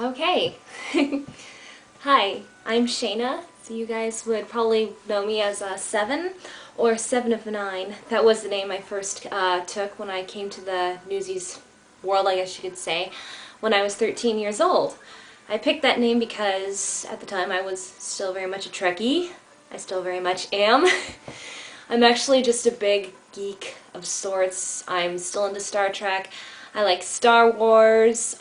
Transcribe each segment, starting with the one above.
Okay. Hi, I'm Shayna. So you guys would probably know me as 7 or 7 of 9. That was the name I first took when I came to the Newsies world, I guess you could say, when I was 13 years old. I picked that name because at the time I was still very much a Trekkie. I still very much am. I'm actually just a big geek of sorts. I'm still into Star Trek. I like Star Wars,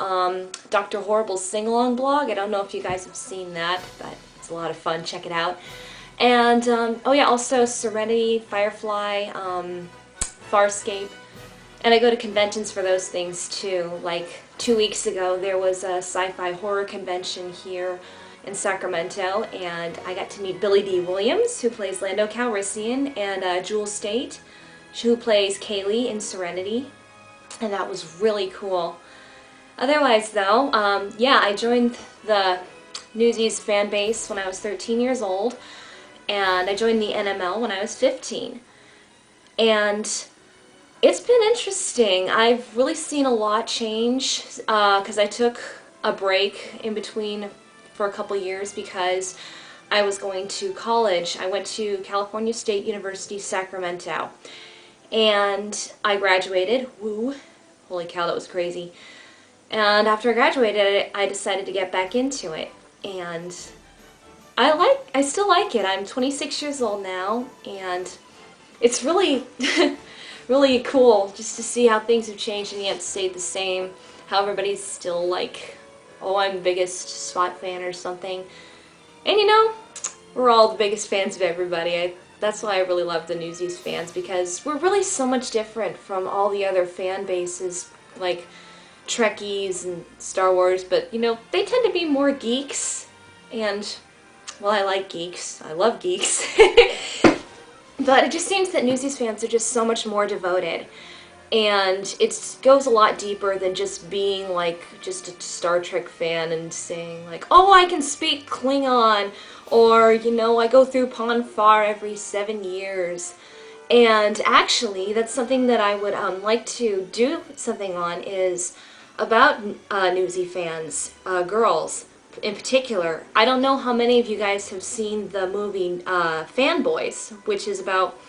Dr. Horrible's sing-along blog. I don't know if you guys have seen that, but it's a lot of fun. Check it out. And, oh yeah, also Serenity, Firefly, Farscape. And I go to conventions for those things too. Like 2 weeks ago, there was a sci-fi horror convention here in Sacramento, and I got to meet Billy D. Williams, who plays Lando Calrissian, and Jewel State, who plays Kaylee in Serenity. And that was really cool. Otherwise, though, yeah, I joined the Newsies fan base when I was 13 years old, and I joined the NML when I was 15. And it's been interesting. I've really seen a lot change because I took a break in between for a couple years because I was going to college. I went to California State University, Sacramento. And I graduated. Woo. Holy cow, that was crazy. And after I graduated, I decided to get back into it. And I still like it. I'm 26 years old now, and it's really, really cool just to see how things have changed and yet stayed the same. How everybody's still like, oh, I'm the biggest Spot fan or something. And you know, we're all the biggest fans of everybody. That's why I really love the Newsies fans, because we're really so much different from all the other fan bases, like Trekkies and Star Wars, but you know, they tend to be more geeks, and, well, I like geeks. I love geeks. But it just seems that Newsies fans are just so much more devoted, and it goes a lot deeper than just being like just a Star Trek fan and saying like, oh, I can speak Klingon, or, you know, I go through Pon farr every 7 years. And actually, that's something that I would like to do something on, is about Newsy fans, girls in particular. I don't know how many of you guys have seen the movie Fanboys, which is about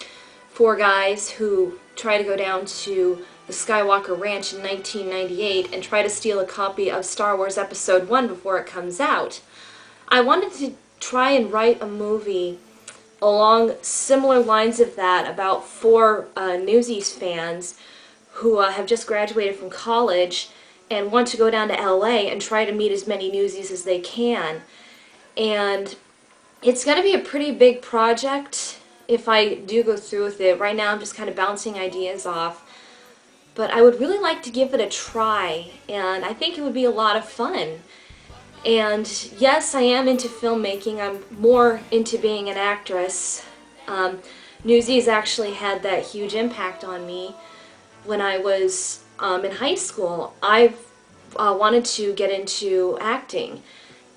4 guys who try to go down to the Skywalker Ranch in 1998 and try to steal a copy of Star Wars Episode 1 before it comes out. I wanted to try and write a movie along similar lines of that about 4 Newsies fans who have just graduated from college and want to go down to LA and try to meet as many Newsies as they can. And it's going to be a pretty big project if I do go through with it. Right now I'm just kind of bouncing ideas off. But I would really like to give it a try, and I think it would be a lot of fun. And yes, I am into filmmaking. I'm more into being an actress. Newsies actually had that huge impact on me when I was in high school. I wanted to get into acting,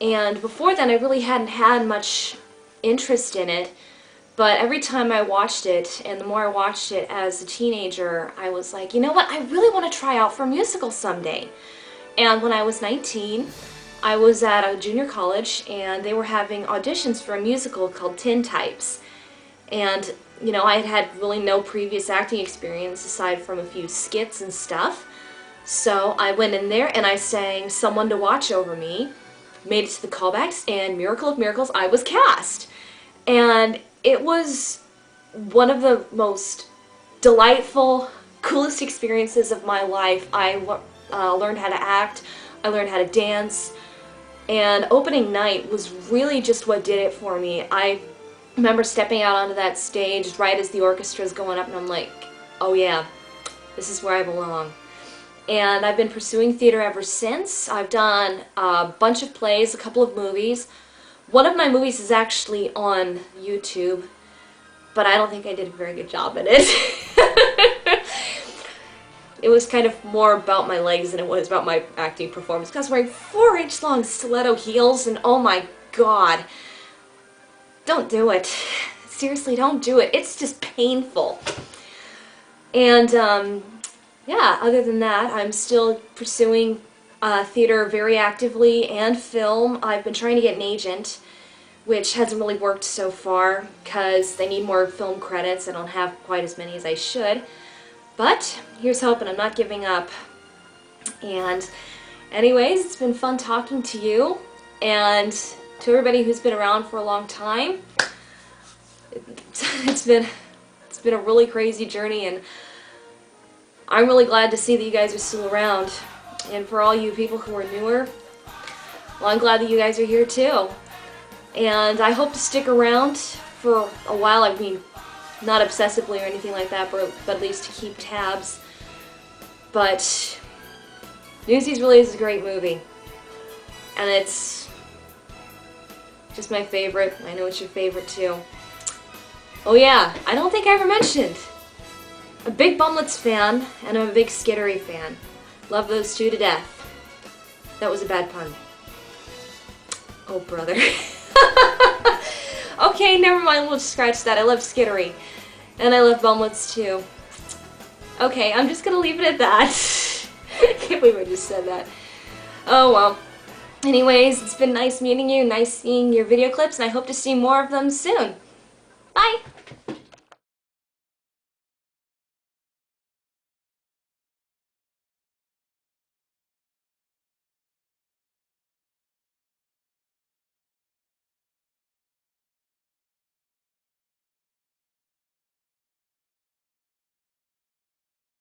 and before then I really hadn't had much interest in it. But every time I watched it, and the more I watched it as a teenager, I was like, you know what, I really want to try out for a musical someday. And when I was 19, I was at a junior college, and they were having auditions for a musical called Tin Types. And, you know, I had had really no previous acting experience aside from a few skits and stuff. So I went in there and I sang Someone to Watch Over Me, made it to the callbacks, and miracle of miracles, I was cast. And it was one of the most delightful, coolest experiences of my life. I learned how to act, I learned how to dance, and opening night was really just what did it for me. I remember stepping out onto that stage right as the orchestra's going up, and I'm like, oh yeah, this is where I belong. And I've been pursuing theater ever since. I've done a bunch of plays, a couple of movies. One of my movies is actually on YouTube, but I don't think I did a very good job in it. It was kind of more about my legs than it was about my acting performance, because I was wearing 4-inch long stiletto heels, and oh my god. Don't do it. Seriously, don't do it. It's just painful. And, yeah, other than that, I'm still pursuing theater very actively and film. I've been trying to get an agent, which hasn't really worked so far because they need more film credits. I don't have quite as many as I should. But here's hoping. I'm not giving up. And anyways, it's been fun talking to you. And to everybody who's been around for a long time, it's been a really crazy journey, and I'm really glad to see that you guys are still around. And for all you people who are newer, well, I'm glad that you guys are here too. And I hope to stick around for a while. I mean, not obsessively or anything like that, but at least to keep tabs. But Newsies really is a great movie. And it's just my favorite. I know it's your favorite too. Oh yeah, I don't think I ever mentioned. I'm a big Bumlets fan, and I'm a big Skittery fan. Love those two to death. That was a bad pun. Oh, brother. Okay, never mind, we'll just scratch that. I love Skittery. And I love Bumlets too. Okay, I'm just gonna leave it at that. I can't believe I just said that. Oh well. Anyways, it's been nice meeting you, nice seeing your video clips, and I hope to see more of them soon. Bye!